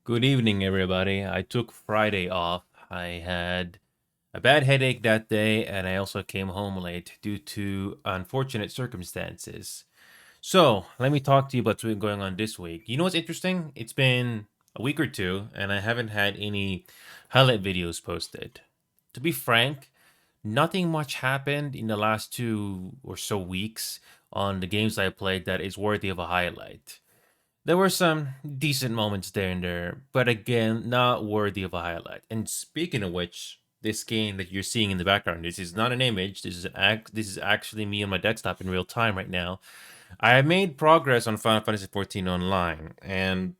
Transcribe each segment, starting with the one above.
Good evening, everybody. I took Friday off. I had a bad headache that day, and I also came home late due to unfortunate circumstances. So, let me talk to you about what's been going on this week. You know what's interesting? It's been a week or two, and I haven't had any highlight videos posted. To be frank, nothing much happened in the last 2 or so weeks on the games I played that is worthy of a highlight. There were some decent moments there and there, but again, not worthy of a highlight. And speaking of which, this game that you're seeing in the background, this is not an image. This is actually me on my desktop in real time right now. I have made progress on Final Fantasy 14 online, and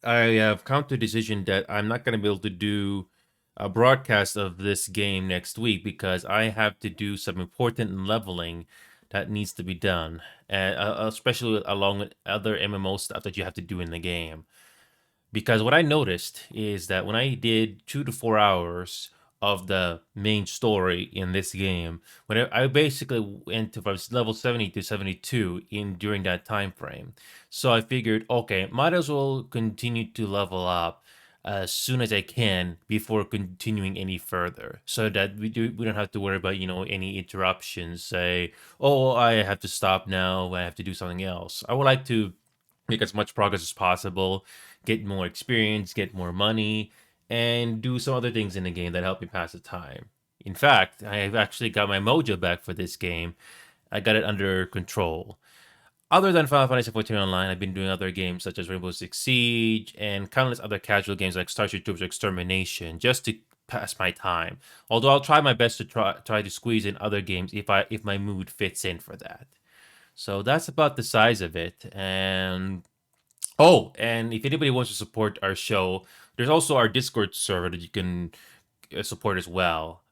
I have come to a decision that I'm not going to be able to do a broadcast of this game next week because I have to do some important leveling that needs to be done, especially along with other MMO stuff that you have to do in the game. Because what I noticed is that when I did 2 to 4 hours of the main story in this game, when I basically went to from level 70 to 72 in during that time frame. So I figured, okay, might as well continue to level up as soon as I can before continuing any further, so that we don't have to worry about any interruptions. Say, oh, I have to stop now. I have to do something else. I would like to make as much progress as possible, get more experience, get more money, and do some other things in the game that help me pass the time. In fact, I've actually got my mojo back for this game. I got it under control. Other than Final Fantasy 14 Online, I've been doing other games such as Rainbow Six Siege and countless other casual games like Starship Troopers Extermination just to pass my time. Although I'll try my best to try to squeeze in other games if my mood fits in for that. So that's about the size of it. And if anybody wants to support our show, there's also our Discord server that you can support as well.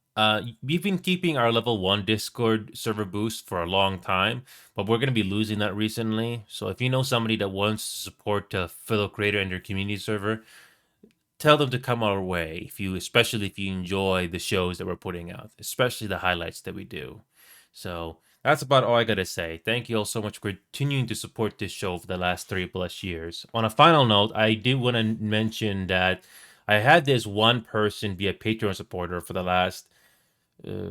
We've been keeping our level 1 Discord server boost for a long time, but we're going to be losing that recently. So if you know somebody that wants to support a fellow creator in their community server, tell them to come our way, especially if you enjoy the shows that we're putting out, especially the highlights that we do. So that's about all I gotta say. Thank you all so much for continuing to support this show for the last 3+ years. On a final note, I did want to mention that I had this one person be a Patreon supporter for the last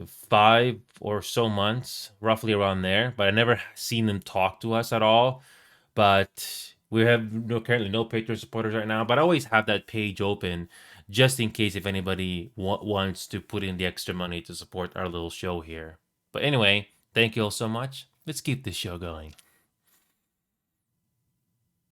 5 or so months, roughly around there, but I never seen them talk to us at all. But we have currently no Patreon supporters right now, but I always have that page open just in case if anybody wants to put in the extra money to support our little show here. But anyway, thank you all so much. Let's keep this show going.